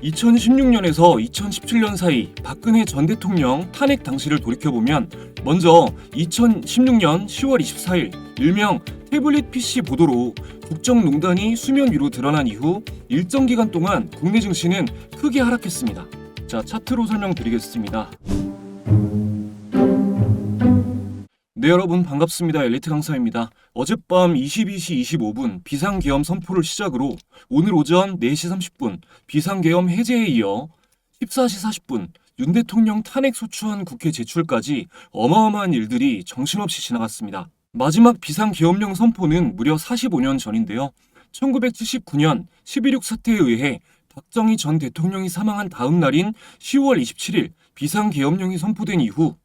(2016년에서 2017년) 사이 박근혜 전 대통령 탄핵 당시를 돌이켜보면, 먼저 2016년 10월 24일 일명 태블릿 PC 보도로 국정농단이 수면 위로 드러난 이후 일정 기간 동안 국내 증시는 크게 하락했습니다. 자, 차트로 설명드리겠습니다. 네, 여러분 반갑습니다. 엘리트 강사입니다. 어젯밤 22시 25분 비상계엄 선포를 시작으로 오늘 오전 4시 30분 비상계엄 해제에 이어 14시 40분 윤 대통령 탄핵 소추안 국회 제출까지 어마어마한 일들이 정신없이 지나갔습니다. 마지막 비상계엄령 선포는 무려 45년 전인데요. 1979년 11.6 사태에 의해 박정희 전 대통령이 사망한 다음 날인 10월 27일 비상계엄령이 선포된 이후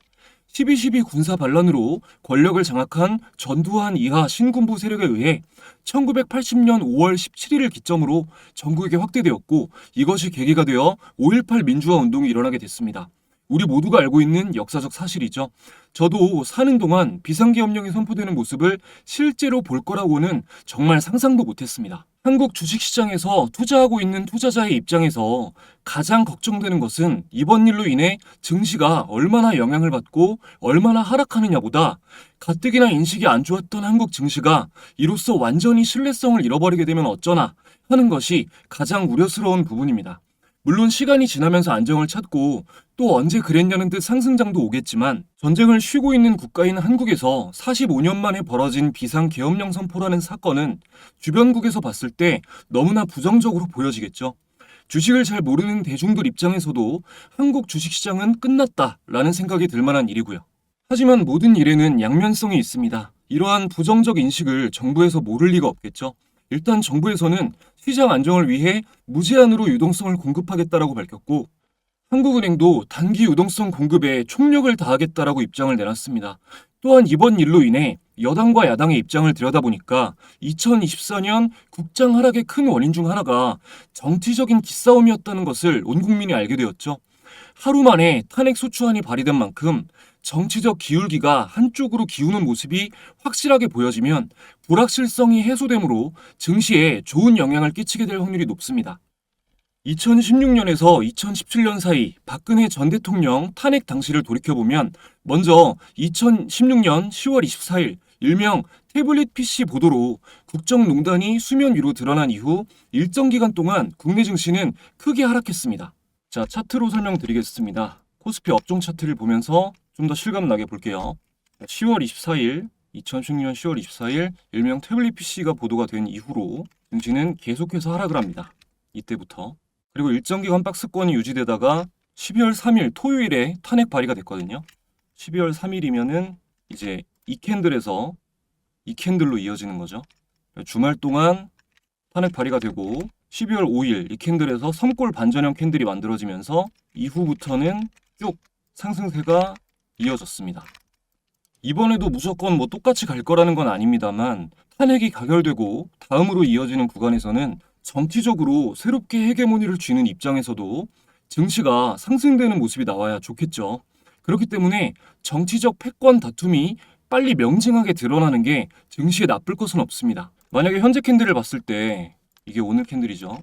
12.12 군사 반란으로 권력을 장악한 전두환 이하 신군부 세력에 의해 1980년 5월 17일을 기점으로 전국에 확대되었고, 이것이 계기가 되어 5.18 민주화 운동이 일어나게 됐습니다. 우리 모두가 알고 있는 역사적 사실이죠. 저도 사는 동안 비상계엄령이 선포되는 모습을 실제로 볼 거라고는 정말 상상도 못했습니다. 한국 주식시장에서 투자하고 있는 투자자의 입장에서 가장 걱정되는 것은 이번 일로 인해 증시가 얼마나 영향을 받고 얼마나 하락하느냐보다, 가뜩이나 인식이 안 좋았던 한국 증시가 이로써 완전히 신뢰성을 잃어버리게 되면 어쩌나 하는 것이 가장 우려스러운 부분입니다. 물론 시간이 지나면서 안정을 찾고 또 언제 그랬냐는 듯 상승장도 오겠지만, 전쟁을 쉬고 있는 국가인 한국에서 45년 만에 벌어진 비상계엄령 선포라는 사건은 주변국에서 봤을 때 너무나 부정적으로 보여지겠죠. 주식을 잘 모르는 대중들 입장에서도 한국 주식시장은 끝났다라는 생각이 들 만한 일이고요. 하지만 모든 일에는 양면성이 있습니다. 이러한 부정적 인식을 정부에서 모를 리가 없겠죠. 일단 정부에서는 시장 안정을 위해 무제한으로 유동성을 공급하겠다라고 밝혔고, 한국은행도 단기 유동성 공급에 총력을 다하겠다라고 입장을 내놨습니다. 또한 이번 일로 인해 여당과 야당의 입장을 들여다보니까 2024년 국장 하락의 큰 원인 중 하나가 정치적인 기싸움이었다는 것을 온 국민이 알게 되었죠. 하루 만에 탄핵 소추안이 발의된 만큼 정치적 기울기가 한쪽으로 기우는 모습이 확실하게 보여지면 불확실성이 해소되므로 증시에 좋은 영향을 끼치게 될 확률이 높습니다. 2016년에서 2017년 사이 박근혜 전 대통령 탄핵 당시를 돌이켜보면, 먼저 2016년 10월 24일 일명 태블릿 PC 보도로 국정농단이 수면 위로 드러난 이후 일정 기간 동안 국내 증시는 크게 하락했습니다. 자, 차트로 설명드리겠습니다. 코스피 업종 차트를 보면서 좀 더 실감나게 볼게요. 10월 24일, 2016년 10월 24일 일명 태블릿 PC가 보도가 된 이후로 증시는 계속해서 하락을 합니다. 이때부터. 그리고 일정 기간 박스권이 유지되다가 12월 3일 토요일에 탄핵 발의가 됐거든요. 12월 3일이면은 이제 이 캔들에서 이 캔들로 이어지는 거죠. 주말 동안 탄핵 발의가 되고 12월 5일 이 캔들에서 섬골 반전형 캔들이 만들어지면서 이후부터는 쭉 상승세가 이어졌습니다. 이번에도 무조건 똑같이 갈 거라는 건 아닙니다만, 탄핵이 가결되고 다음으로 이어지는 구간에서는 정치적으로 새롭게 헤게모니를 쥐는 입장에서도 증시가 상승되는 모습이 나와야 좋겠죠. 그렇기 때문에 정치적 패권 다툼이 빨리 명징하게 드러나는 게 증시에 나쁠 것은 없습니다. 만약에 현재 캔들을 봤을 때, 이게 오늘 캔들이죠.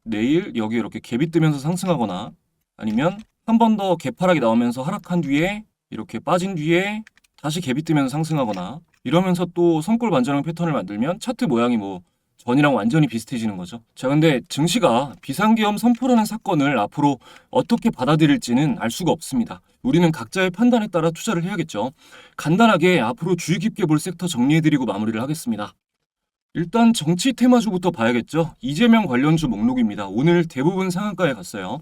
내일 여기에 이렇게 갭이 뜨면서 상승하거나, 아니면 한 번 더 개파락이 나오면서 하락한 뒤에 이렇게 빠진 뒤에 다시 갭이 뜨면서 상승하거나, 이러면서 또 손골 반전형 패턴을 만들면 차트 모양이 전이랑 완전히 비슷해지는 거죠. 자, 근데 증시가 비상계엄 선포라는 사건을 앞으로 어떻게 받아들일지는 알 수가 없습니다. 우리는 각자의 판단에 따라 투자를 해야겠죠. 간단하게 앞으로 주의 깊게 볼 섹터 정리해드리고 마무리를 하겠습니다. 일단 정치 테마주부터 봐야겠죠. 이재명 관련주 목록입니다. 오늘 대부분 상한가에 갔어요.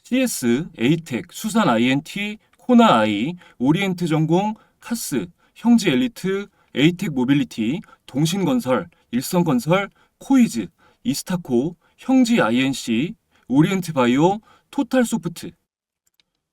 CS, 에이텍, 수산 INT, 코나 I, 오리엔트 전공, 카스, 형지 엘리트, 에이텍 모빌리티, 동신건설, 일성건설, 코이즈, 이스타코, 형지 INC, 오리엔트 바이오, 토탈소프트.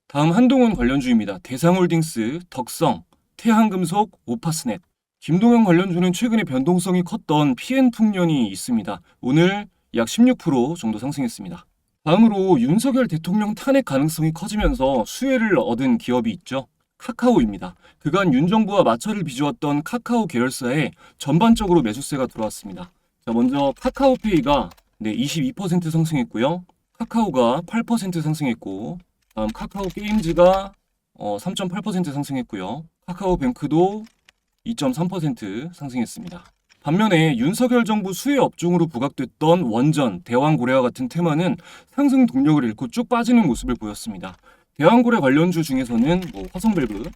다음 한동훈 관련주입니다. 대상홀딩스, 덕성, 태한금속, 오파스넷. 김동연 관련주는 최근에 변동성이 컸던 PN풍년이 있습니다. 오늘 약 16% 정도 상승했습니다. 다음으로 윤석열 대통령 탄핵 가능성이 커지면서 수혜를 얻은 기업이 있죠. 카카오입니다. 그간 윤정부와 마찰을 빚어왔던 카카오 계열사에 전반적으로 매수세가 들어왔습니다. 자, 먼저 카카오페이가 22% 상승했고요. 카카오가 8% 상승했고, 다음 카카오 게임즈가 3.8% 상승했고요. 카카오뱅크도 2.3% 상승했습니다. 반면에 윤석열 정부 수혜 업종으로 부각됐던 원전, 대왕고래와 같은 테마는 상승 동력을 잃고 쭉 빠지는 모습을 보였습니다. 대왕고래 관련주 중에서는 화성밸브,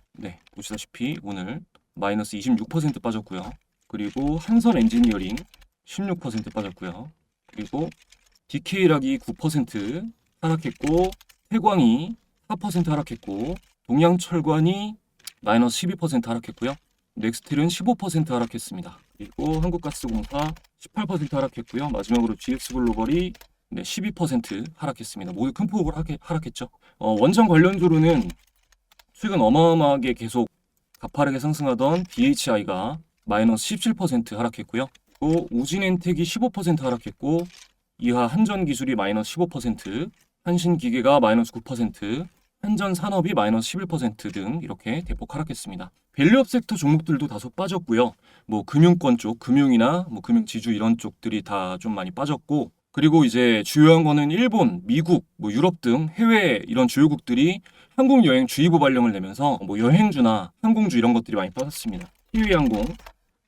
보시다시피 오늘 마이너스 26% 빠졌고요. 그리고 한선 엔지니어링 16% 빠졌고요. 그리고 DK락이 9% 하락했고, 태광이 4% 하락했고, 동양철관이 마이너스 12% 하락했고요. 넥스틸은 15% 하락했습니다. 그리고 한국가스공사 18% 하락했고요. 마지막으로 GS글로벌이 12% 하락했습니다. 모두 큰 폭으로 하락했죠. 원전 관련주로는 최근 어마어마하게 계속 가파르게 상승하던 BHI가 마이너스 17% 하락했고요. 또 우진엔텍이 15% 하락했고, 이하 한전기술이 마이너스 15%, 한신기계가 마이너스 9%, 한전산업이 마이너스 11% 등 이렇게 대폭 하락했습니다. 밸류업 섹터 종목들도 다소 빠졌고요. 금융권 쪽, 금융이나 금융지주 이런 쪽들이 다 좀 많이 빠졌고, 그리고 이제 주요한 거는 일본, 미국, 유럽 등 해외 이런 주요국들이 항공 여행 주의보 발령을 내면서 여행주나 항공주 이런 것들이 많이 빠졌습니다. 키위항공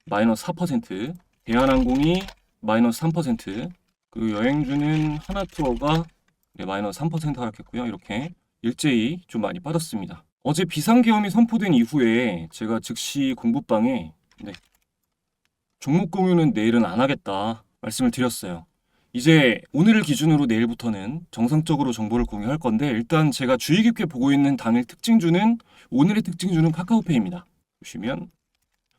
마이너스 4%, 대한항공이 마이너스 3%, 그리고 여행주는 하나투어가 마이너스 3% 하락했고요. 이렇게 일제히 좀 많이 빠졌습니다. 어제 비상계엄이 선포된 이후에 제가 즉시 공부방에 종목 공유는 내일은 안 하겠다 말씀을 드렸어요. 이제 오늘을 기준으로 내일부터는 정상적으로 정보를 공유할 건데, 일단 제가 주의 깊게 보고 있는 당일 특징주는, 오늘의 특징주는 카카오페이입니다. 보시면,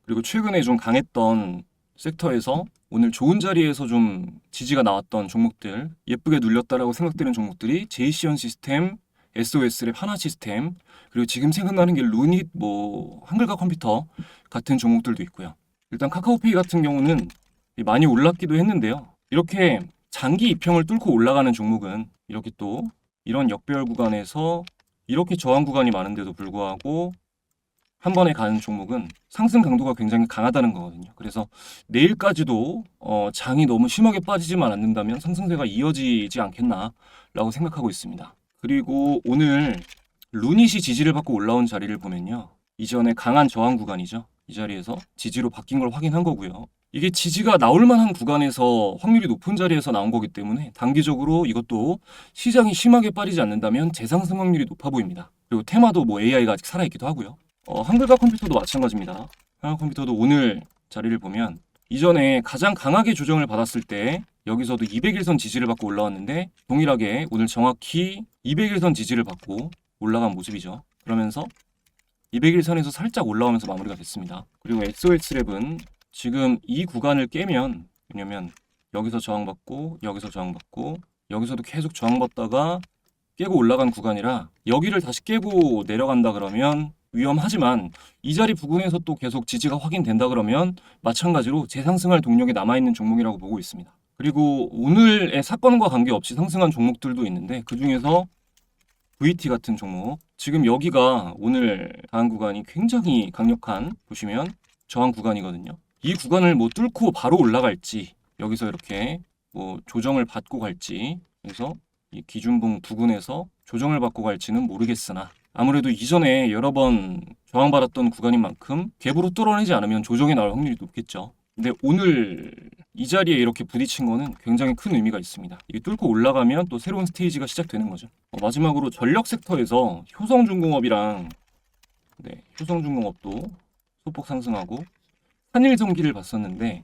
그리고 최근에 좀 강했던 섹터에서 오늘 좋은 자리에서 좀 지지가 나왔던 종목들, 예쁘게 눌렸다라고 생각되는 종목들이 JC현 시스템, SOS랩 하나 시스템, 그리고 지금 생각나는 게 루닛, 한글과 컴퓨터 같은 종목들도 있고요. 일단 카카오페이 같은 경우는 많이 올랐기도 했는데요. 이렇게 장기 이평을 뚫고 올라가는 종목은 이렇게 또 이런 역배열 구간에서 이렇게 저항 구간이 많은데도 불구하고 한 번에 가는 종목은 상승 강도가 굉장히 강하다는 거거든요. 그래서 내일까지도 장이 너무 심하게 빠지지만 않는다면 상승세가 이어지지 않겠나라고 생각하고 있습니다. 그리고 오늘 루닛이 지지를 받고 올라온 자리를 보면요, 이전에 강한 저항 구간이죠. 이 자리에서 지지로 바뀐 걸 확인한 거고요. 이게 지지가 나올 만한 구간에서 확률이 높은 자리에서 나온 거기 때문에 단기적으로 이것도 시장이 심하게 빠지지 않는다면 재상승 확률이 높아 보입니다. 그리고 테마도 AI가 아직 살아있기도 하고요. 한글과 컴퓨터도 마찬가지입니다. 한글 컴퓨터도 오늘 자리를 보면 이전에 가장 강하게 조정을 받았을 때 여기서도 200일선 지지를 받고 올라왔는데, 동일하게 오늘 정확히 200일선 지지를 받고 올라간 모습이죠. 그러면서 200일선에서 살짝 올라오면서 마무리가 됐습니다. 그리고 SOS랩은 지금 이 구간을 깨면, 왜냐면 여기서 저항받고 여기서 저항받고 여기서도 계속 저항받다가 깨고 올라간 구간이라 여기를 다시 깨고 내려간다 그러면 위험하지만, 이 자리 부근에서 또 계속 지지가 확인된다 그러면 마찬가지로 재상승할 동력이 남아있는 종목이라고 보고 있습니다. 그리고 오늘의 사건과 관계없이 상승한 종목들도 있는데, 그 중에서 VT 같은 종목, 지금 여기가 오늘 다음 구간이 굉장히 강력한, 보시면 저항 구간이거든요. 이 구간을 뚫고 바로 올라갈지, 여기서 이렇게 조정을 받고 갈지, 그래서 이 기준봉 부근에서 조정을 받고 갈지는 모르겠으나, 아무래도 이전에 여러 번 저항받았던 구간인 만큼 갭으로 뚫어내지 않으면 조정이 나올 확률이 높겠죠. 근데 오늘 이 자리에 이렇게 부딪힌 거는 굉장히 큰 의미가 있습니다. 이게 뚫고 올라가면 또 새로운 스테이지가 시작되는 거죠. 마지막으로 전력 섹터에서 효성중공업이랑 효성중공업도 소폭 상승하고 한일전기를 봤었는데,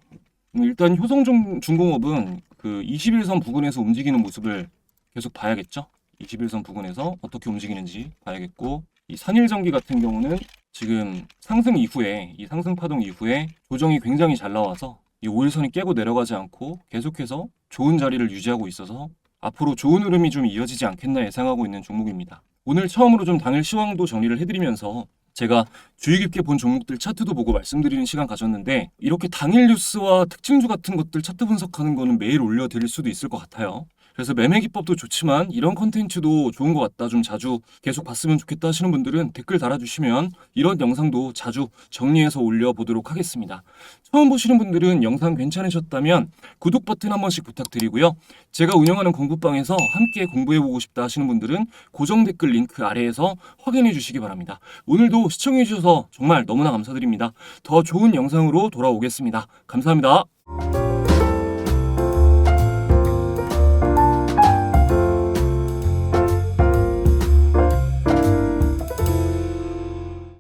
일단 효성중공업은 그 21선 부근에서 움직이는 모습을 계속 봐야겠죠. 21선 부근에서 어떻게 움직이는지 봐야겠고, 이 산일전기 같은 경우는 지금 상승 이후에, 이 상승 파동 이후에 조정이 굉장히 잘 나와서 이 5일선이 깨고 내려가지 않고 계속해서 좋은 자리를 유지하고 있어서 앞으로 좋은 흐름이 좀 이어지지 않겠나 예상하고 있는 종목입니다. 오늘 처음으로 좀 당일 시황도 정리를 해드리면서 제가 주의 깊게 본 종목들 차트도 보고 말씀드리는 시간 가졌는데, 이렇게 당일 뉴스와 특징주 같은 것들 차트 분석하는 거는 매일 올려드릴 수도 있을 것 같아요. 그래서 매매 기법도 좋지만 이런 컨텐츠도 좋은 것 같다. 좀 자주 계속 봤으면 좋겠다 하시는 분들은 댓글 달아주시면 이런 영상도 자주 정리해서 올려보도록 하겠습니다. 처음 보시는 분들은 영상 괜찮으셨다면 구독 버튼 한 번씩 부탁드리고요. 제가 운영하는 공부방에서 함께 공부해보고 싶다 하시는 분들은 고정 댓글 링크 아래에서 확인해 주시기 바랍니다. 오늘도 시청해 주셔서 정말 너무나 감사드립니다. 더 좋은 영상으로 돌아오겠습니다. 감사합니다.